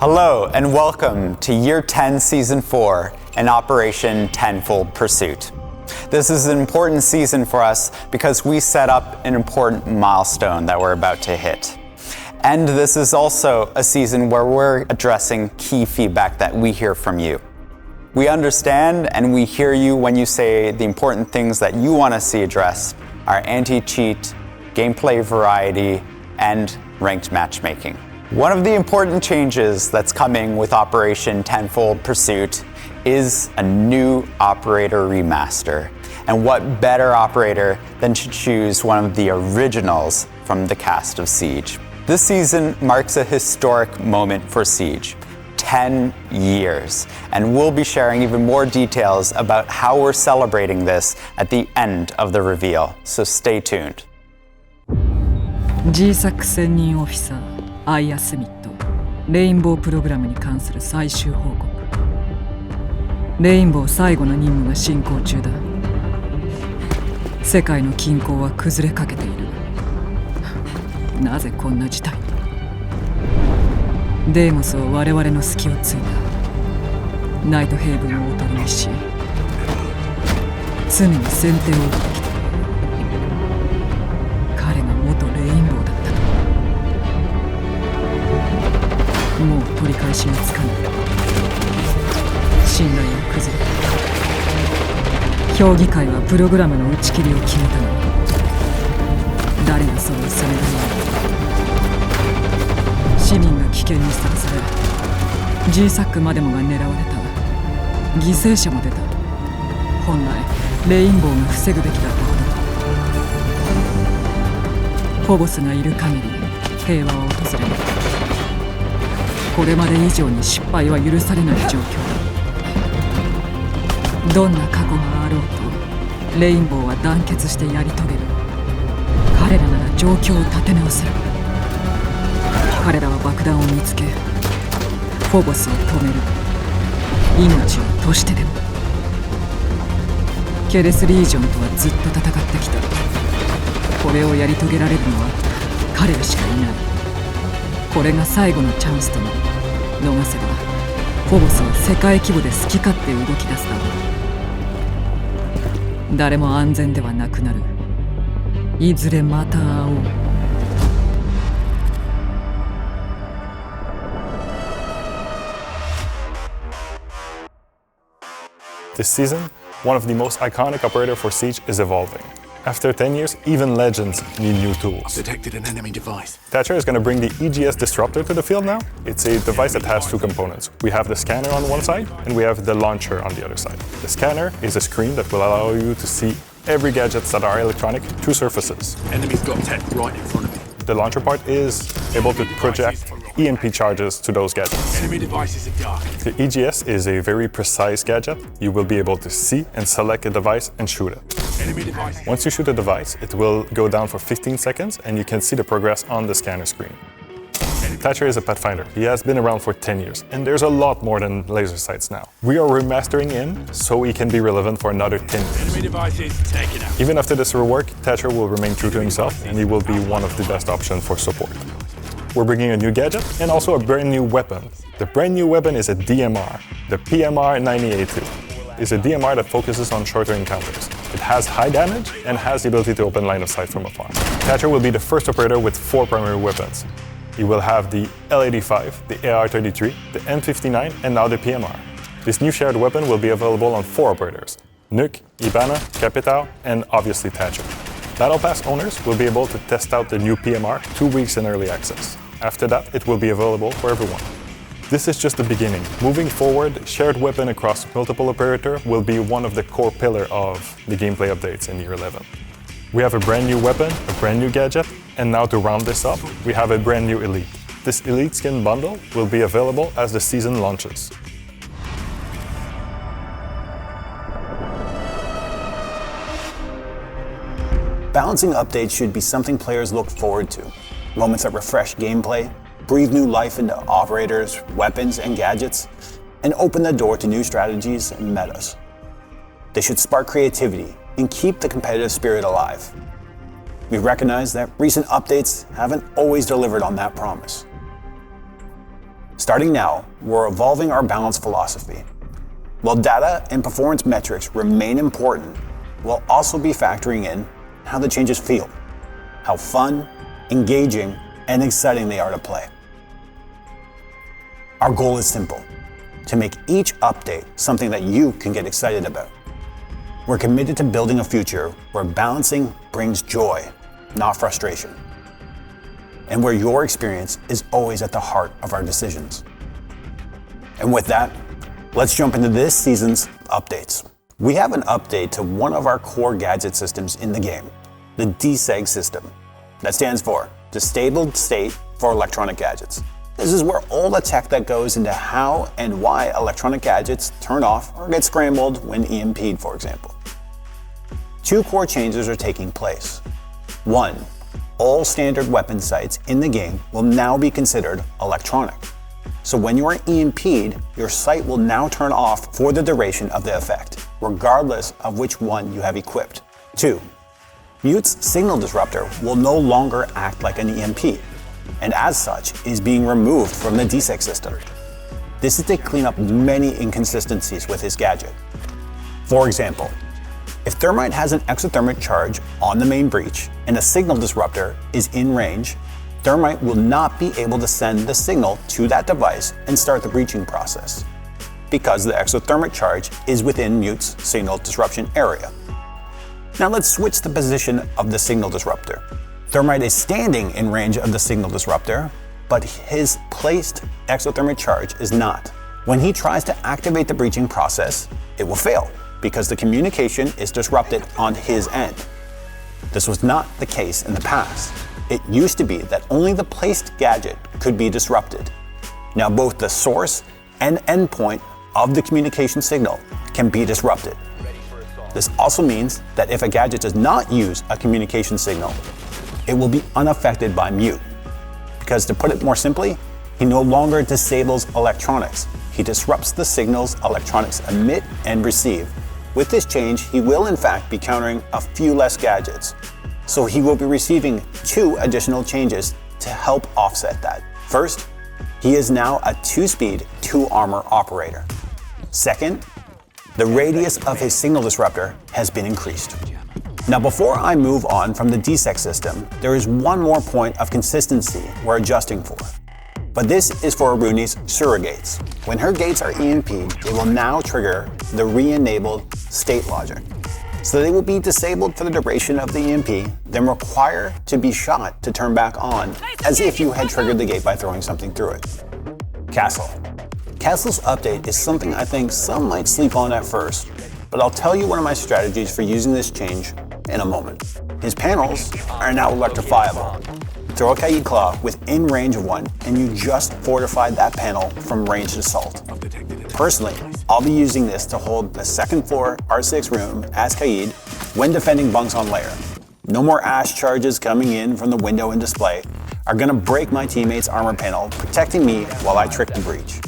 Hello and welcome to Year 10 Season 4 and Operation Tenfold Pursuit. This is an important season for us because we set up an important milestone that we're about to hit. And this is also a season where we're addressing key feedback that we hear from you. We understand and we hear you when you say the important things that you want to see addressed are anti-cheat, gameplay variety, and ranked matchmaking. One of the important changes that's coming with Operation Tenfold Pursuit is a new operator remaster. And what better operator than to choose one of the originals from the cast of Siege. This season marks a historic moment for Siege, 10 years, and we'll be sharing even more details about how we're celebrating this at the end of the reveal, so stay tuned. G-SAC 専任オフィサーアイア・スミット、レインボープログラムに関する最終報告。レインボー最後の任務が進行中だ。世界の均衡は崩れかけている。なぜこんな事態に。デーモスは我々の隙をついた。ナイトヘイブンをおとりにし、常に先手を打ってきた。彼が元レインボーだったと。もう取り返しがつかない。信頼は崩れた。評議会はプログラムの打ち切りを決めたが、誰がそれを責めたのか。市民が危険にさらされ、G-SAC までもが狙われた。犠牲者も出た。本来レインボーが防ぐべきだったことだ。フォボスがいる限り平和は訪れない。これまで以上に失敗は許されない状況だ。どんな過去があろうとレインボーは団結してやり遂げる。彼らなら状況を立て直せる。彼らは爆弾を見つけ、フォボスを止める。命を賭してでも。ケレスリージョンとはずっと戦ってきた。これをやり遂げられるのは彼らしかいない。これが最後のチャンスとなる。逃せばフォボスは世界規模で好き勝手動き出すだろう。誰も安全ではなくなる。いずれまた会おう。This season, one of the most iconic operator for Siege is evolving. After 10 years, even legends need new tools. I've detected an enemy device. Thatcher is going to bring the EGS Disruptor to the field now. It's a device that has two components. We have the scanner on one side, and we have the launcher on the other side. The scanner is a screen that will allow you to see every gadgets that are electronic through surfaces. Enemy's got tech right in front of me. The launcher part is able to project EMP charges to those gadgets. Enemy devices are dark. The EGS is a very precise gadget. You will be able to see and select a device and shoot it. Enemy devices. Once you shoot a device, it will go down for 15 seconds and you can see the progress on the scanner screen. Thatcher is a Pathfinder. He has been around for 10 years, and there's a lot more than laser sights now. We are remastering him so he can be relevant for another 10 years. Enemy devices taken out. Even after this rework, Thatcher will remain true to himself, and he will be one of the best options for support. We're bringing a new gadget and also a brand new weapon. The brand new weapon is a DMR. The PMR 90A2 is a DMR that focuses on shorter encounters. It has high damage and has the ability to open line of sight from afar. Thatcher will be the first operator with 4 primary weapons. He will have the L85, the AR-33, the M59, and now the PMR. This new shared weapon will be available on 4 operators: Nuke, Ibana, Capital, and obviously Thatcher. Battle Pass owners will be able to test out the new PMR 2 weeks in early access. After that, it will be available for everyone. This is just the beginning. Moving forward, shared weapon across multiple operators will be one of the core pillars of the gameplay updates in Year 11. We have a brand new weapon, a brand new gadget, and now to round this up, we have a brand new Elite. This Elite skin bundle will be available as the season launches. Balancing updates should be something players look forward to. Moments that refresh gameplay, breathe new life into operators, weapons, and gadgets, and open the door to new strategies and metas. They should spark creativity and keep the competitive spirit alive. We recognize that recent updates haven't always delivered on that promise. Starting now, we're evolving our balance philosophy. While data and performance metrics remain important, we'll also be factoring in how the changes feel, how fun, engaging, and exciting they are to play. Our goal is simple: to make each update something that you can get excited about. We're committed to building a future where balancing brings joy, not frustration, and where your experience is always at the heart of our decisions. And with that, let's jump into this season's updates. We have an update to one of our core gadget systems in the game, the DSEG system. That stands for Disabled State for Electronic Gadgets. This is where all the tech that goes into how and why electronic gadgets turn off or get scrambled when EMP'd, for example. Two core changes are taking place. One, all standard weapon sights in the game will now be considered electronic. So when you are EMP'd, your sight will now turn off for the duration of the effect, regardless of which one you have equipped. Two, Mute's signal disruptor will no longer act like an EMP, and as such is being removed from the DSEG system. This is to clean up many inconsistencies with his gadget. For example, if Thermite has an exothermic charge on the main breach and a signal disruptor is in range, Thermite will not be able to send the signal to that device and start the breaching process, because the exothermic charge is within Mute's signal disruption area. Now let's switch the position of the signal disruptor. Thermite is standing in range of the signal disruptor, but his placed exothermic charge is not. When he tries to activate the breaching process, it will fail because the communication is disrupted on his end. This was not the case in the past. It used to be that only the placed gadget could be disrupted. Now both the source and endpoint of the communication signal can be disrupted. This also means that if a gadget does not use a communication signal, it will be unaffected by Mute. Because to put it more simply, he no longer disables electronics. He disrupts the signals electronics emit and receive. With this change, he will in fact be countering a few less gadgets. So he will be receiving two additional changes to help offset that. First, he is now a 2-speed, 2-armor operator. Second, the radius of his signal disruptor has been increased. Now before I move on from the DSEG system, there is one more point of consistency we're adjusting for. But this is for Aruni's surrogates. When her gates are EMP'd, they will now trigger the re-enabled state logic. So they will be disabled for the duration of the EMP, then require to be shot to turn back on, as if you had triggered the gate by throwing something through it. Castle. Castle's update is something I think some might sleep on at first, but I'll tell you one of my strategies for using this change in a moment. His panels are now electrifiable. Throw a Kaid Claw within range of one, and you just fortified that panel from ranged assault. Personally, I'll be using this to hold the second floor R6 room as Kaid when defending bunks on layer. No more ash charges coming in from the window and display are gonna break my teammate's armor panel, protecting me while I trick the breach.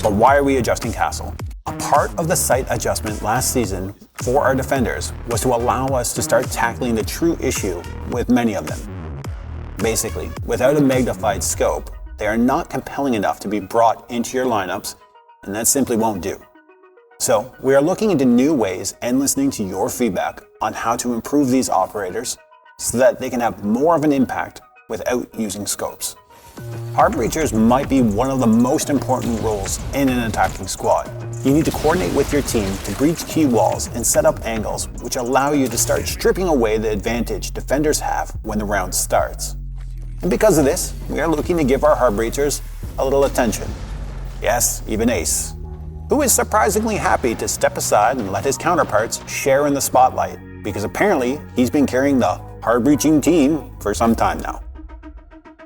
But why are we adjusting Castle? A part of the sight adjustment last season for our defenders was to allow us to start tackling the true issue with many of them. Basically, without a magnified scope, they are not compelling enough to be brought into your lineups, and that simply won't do. So we are looking into new ways and listening to your feedback on how to improve these operators so that they can have more of an impact without using scopes. Hard breachers might be one of the most important roles in an attacking squad. You need to coordinate with your team to breach key walls and set up angles which allow you to start stripping away the advantage defenders have when the round starts. And because of this, we are looking to give our hard breachers a little attention. Yes, even Ace, who is surprisingly happy to step aside and let his counterparts share in the spotlight, because apparently he's been carrying the hard breaching team for some time now.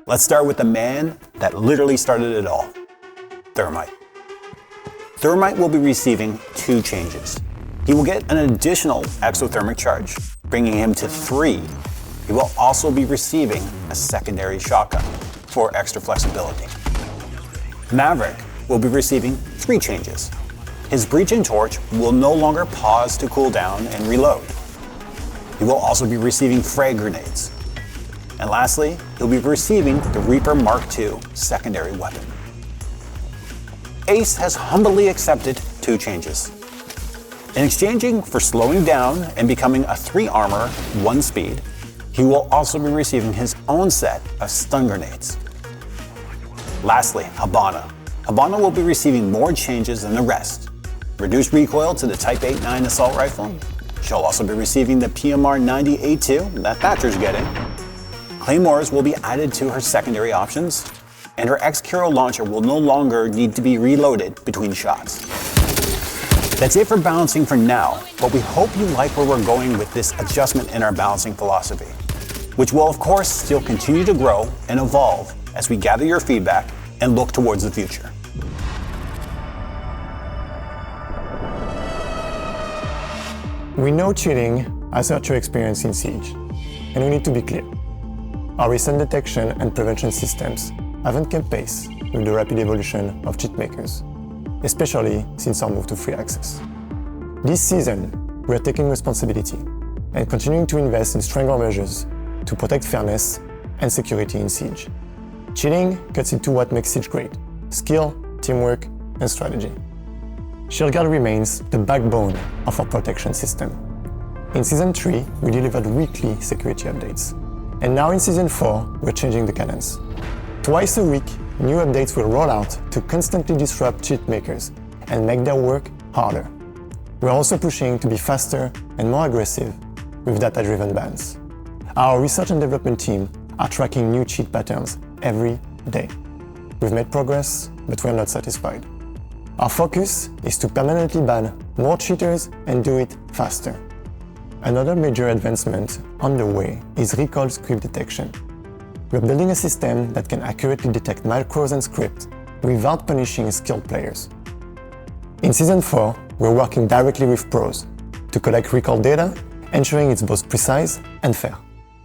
Let's start with the man that literally started it all, Thermite. Thermite will be receiving two changes. He will get an additional exothermic charge, bringing him to 3. He will also be receiving a secondary shotgun for extra flexibility. Maverick will be receiving 3 changes. His breaching torch will no longer pause to cool down and reload. He will also be receiving frag grenades. And lastly, he'll be receiving the Reaper Mark II secondary weapon. Ace has humbly accepted 2 changes. In exchanging for slowing down and becoming a 3 armor, 1 speed, he will also be receiving his own set of stun grenades. Lastly, Habana. Habana will be receiving more changes than the rest. Reduced recoil to the Type 8-9 assault rifle. She'll also be receiving the PMR 90A2 that Thatcher's getting. Claymores will be added to her secondary options, and her X-Kiro launcher will no longer need to be reloaded between shots. That's it for balancing for now, but we hope you like where we're going with this adjustment in our balancing philosophy, which will of course still continue to grow and evolve as we gather your feedback and look towards the future. We know cheating has hurt your experience in Siege, and we need to be clear. Our recent detection and prevention systems haven't kept pace with the rapid evolution of cheat makers, especially since our move to free access. This season, we are taking responsibility and continuing to invest in stronger measures to protect fairness and security in Siege. Cheating cuts into what makes Siege great: skill, teamwork, and strategy. ShieldGuard remains the backbone of our protection system. In Season 3, we delivered weekly security updates. And now in Season 4, we're changing the cadence. Twice a week, new updates will roll out to constantly disrupt cheat makers and make their work harder. We're also pushing to be faster and more aggressive with data-driven bans. Our research and development team are tracking new cheat patterns every day. We've made progress, but we're not satisfied. Our focus is to permanently ban more cheaters and do it faster. Another major advancement on the way is recall script detection. We're building a system that can accurately detect macros and scripts without punishing skilled players. In Season 4, we're working directly with pros to collect recall data, ensuring it's both precise and fair.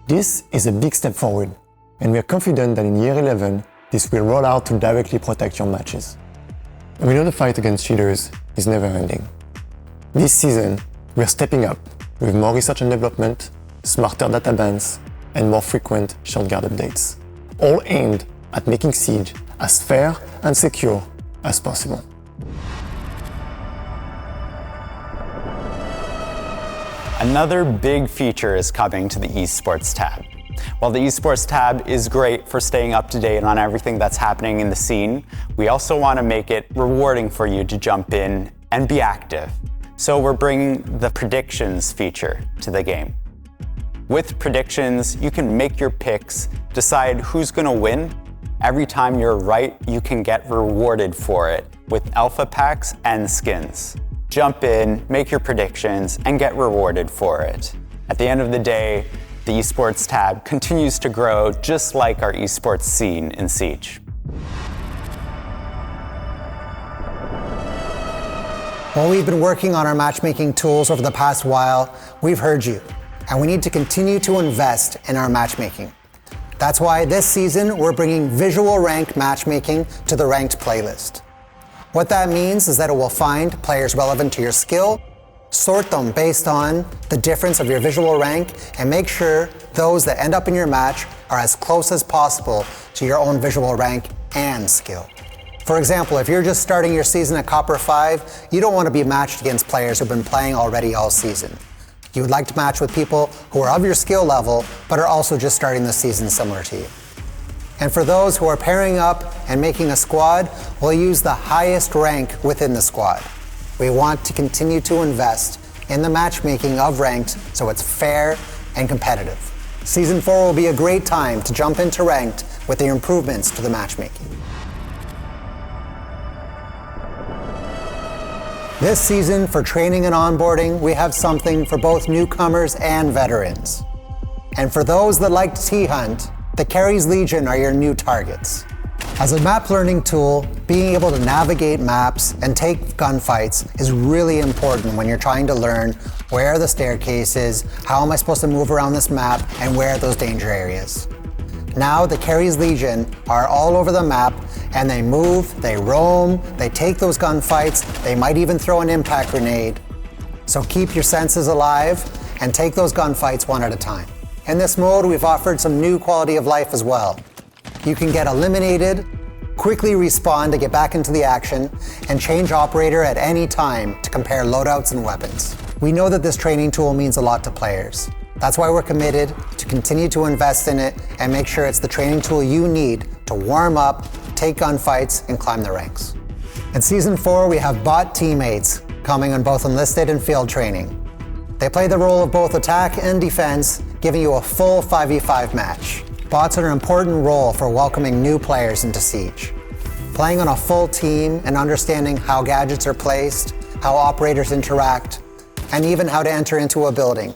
This is a big step forward, and we are confident that in Year 11, this will roll out to directly protect your matches. We know the fight against cheaters is never ending. This season, we're stepping up with more research and development, smarter data bans, and more frequent ShieldGuard updates, all aimed at making Siege as fair and secure as possible. Another big feature is coming to the Esports tab. While the Esports tab is great for staying up to date on everything that's happening in the scene, we also want to make it rewarding for you to jump in and be active. So we're bringing the predictions feature to the game. With predictions, you can make your picks, decide who's going to win. Every time you're right, you can get rewarded for it with alpha packs and skins. Jump in, make your predictions, and get rewarded for it. At the end of the day, the Esports tab continues to grow just like our esports scene in Siege. While we've been working on our matchmaking tools over the past while, we've heard you, and we need to continue to invest in our matchmaking. That's why this season we're bringing visual rank matchmaking to the ranked playlist. What that means is that it will find players relevant to your skill, sort them based on the difference of your visual rank, and make sure those that end up in your match are as close as possible to your own visual rank and skill. For example, if you're just starting your season at Copper 5, you don't want to be matched against players who've been playing already all season. You would like to match with people who are of your skill level, but are also just starting the season similar to you. And for those who are pairing up and making a squad, we'll use the highest rank within the squad. We want to continue to invest in the matchmaking of ranked so it's fair and competitive. Season 4 will be a great time to jump into ranked with the improvements to the matchmaking. This season, for training and onboarding, we have something for both newcomers and veterans. And for those that like to T-Hunt, the Carries Legion are your new targets. As a map learning tool, being able to navigate maps and take gunfights is really important when you're trying to learn where the staircase is, how am I supposed to move around this map, and where are those danger areas. Now the Carries Legion are all over the map, and they move, they roam, they take those gunfights, they might even throw an impact grenade. So keep your senses alive and take those gunfights one at a time. In this mode, we've offered some new quality of life as well. You can get eliminated, quickly respawn to get back into the action, and change operator at any time to compare loadouts and weapons. We know that this training tool means a lot to players. That's why we're committed to continue to invest in it and make sure it's the training tool you need to warm up, take gunfights, and climb the ranks. In Season 4, we have bot teammates coming on both enlisted and field training. They play the role of both attack and defense, giving you a full 5v5 match. Bots are an important role for welcoming new players into Siege. Playing on a full team and understanding how gadgets are placed, how operators interact, and even how to enter into a building.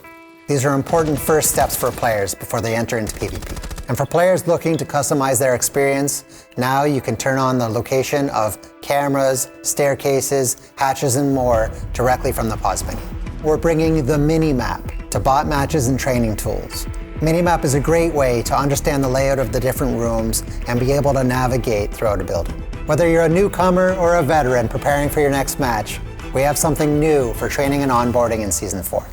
These are important first steps for players before they enter into PvP. And for players looking to customize their experience, now you can turn on the location of cameras, staircases, hatches, and more directly from the pause menu. We're bringing the mini-map to bot matches and training tools. Minimap is a great way to understand the layout of the different rooms and be able to navigate throughout a building. Whether you're a newcomer or a veteran preparing for your next match, we have something new for training and onboarding in Season 4.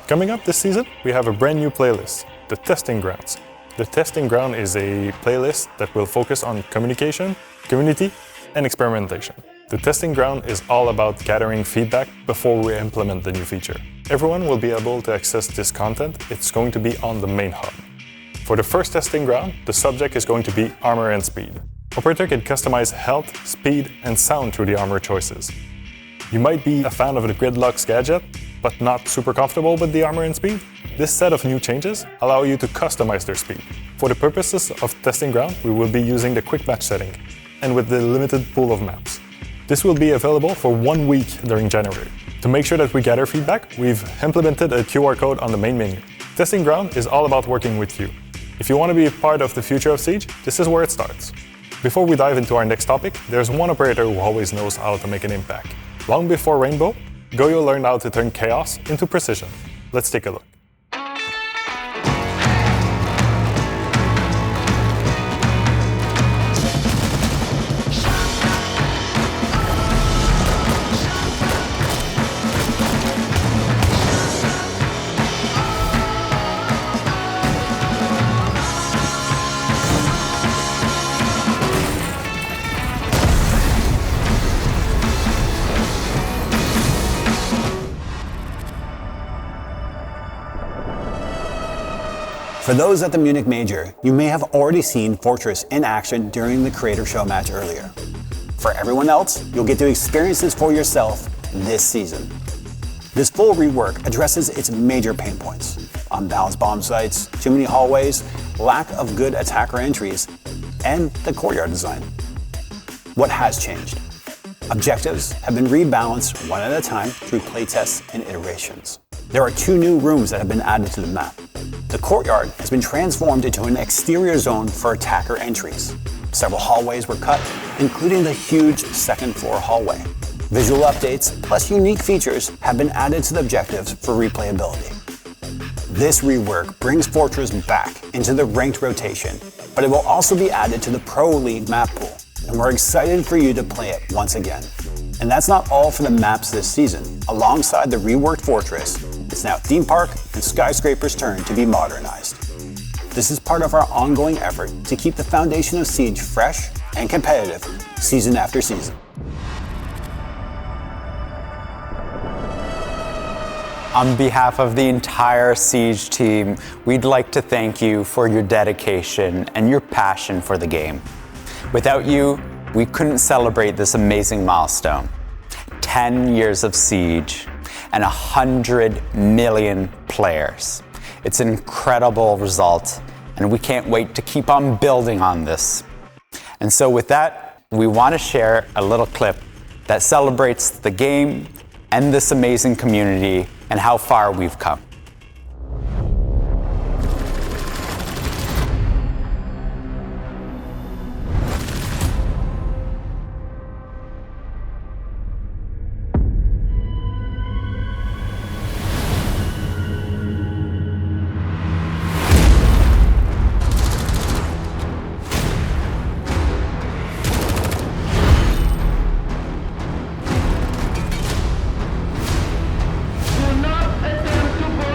Coming up this season, we have a brand new playlist, the Testing Grounds. The Testing Ground is a playlist that will focus on communication, community, and experimentation. The Testing Ground is all about gathering feedback before we implement the new feature. Everyone will be able to access this content. It's going to be on the main hub. For the first Testing Ground, the subject is going to be armor and speed. Operator can customize health, speed, and sound through the armor choices. You might be a fan of the Gridlock's gadget, but not super comfortable with the armor and speed. This set of new changes allow you to customize their speed. For the purposes of Testing Ground, we will be using the quick match setting, and with the limited pool of maps. This will be available for 1 week during January. To make sure that we gather feedback, we've implemented a QR code on the main menu. Testing Ground is all about working with you. If you want to be a part of the future of Siege, this is where it starts. Before we dive into our next topic, there's one operator who always knows how to make an impact. Long before Rainbow, Goyo learned how to turn chaos into precision. Let's take a look. For those at the Munich Major, you may have already seen Fortress in action during the Creator Show match earlier. For everyone else, you'll get to experience this for yourself this season. This full rework addresses its major pain points: unbalanced bomb sites, too many hallways, lack of good attacker entries, and the courtyard design. What has changed? Objectives have been rebalanced one at a time through playtests and iterations. There are 2 new rooms that have been added to the map. The courtyard has been transformed into an exterior zone for attacker entries. Several hallways were cut, including the huge second floor hallway. Visual updates plus unique features have been added to the objectives for replayability. This rework brings Fortress back into the ranked rotation, but it will also be added to the Pro League map pool, and we're excited for you to play it once again. And that's not all for the maps this season. Alongside the reworked Fortress, it's now Theme Park and Skyscraper's turn to be modernized. This is part of our ongoing effort to keep the foundation of Siege fresh and competitive season after season. On behalf of the entire Siege team, we'd like to thank you for your dedication and your passion for the game. Without you, we couldn't celebrate this amazing milestone. 10 years of Siege and 100 million players. It's an incredible result, and we can't wait to keep on building on this. And so with that, we want to share a little clip that celebrates the game and this amazing community and how far we've come. Do not attempt to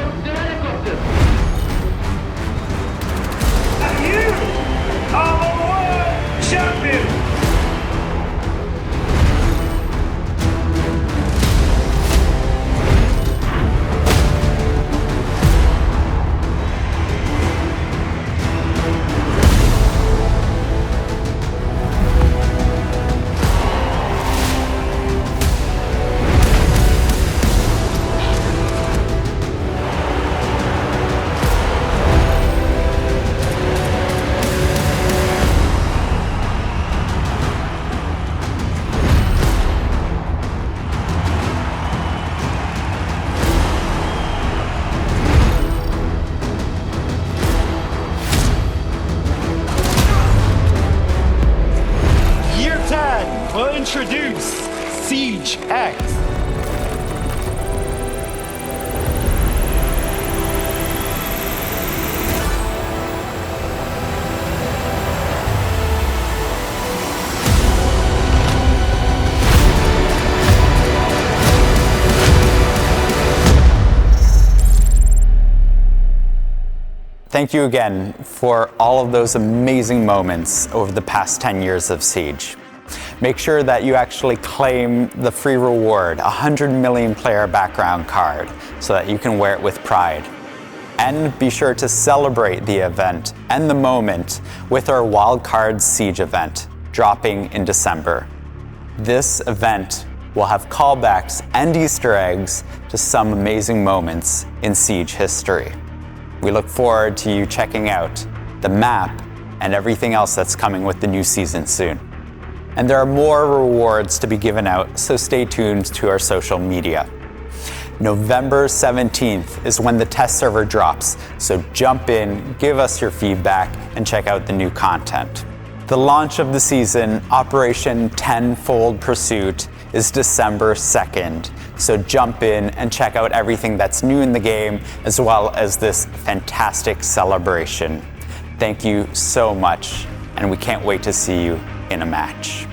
Thank you again for all of those amazing moments over the past 10 years of Siege. Make sure that you actually claim the free reward, 100 million player background card, so that you can wear it with pride. And be sure to celebrate the event and the moment with our Wildcard Siege event, dropping in December. This event will have callbacks and Easter eggs to some amazing moments in Siege history. We look forward to you checking out the map and everything else that's coming with the new season soon. And there are more rewards to be given out, so stay tuned to our social media. November 17th is when the test server drops, so jump in, give us your feedback, and check out the new content. The launch of the season, Operation Tenfold Pursuit, is December 2nd, so jump in and check out everything that's new in the game, as well as this fantastic celebration. Thank you so much, and we can't wait to see you in a match.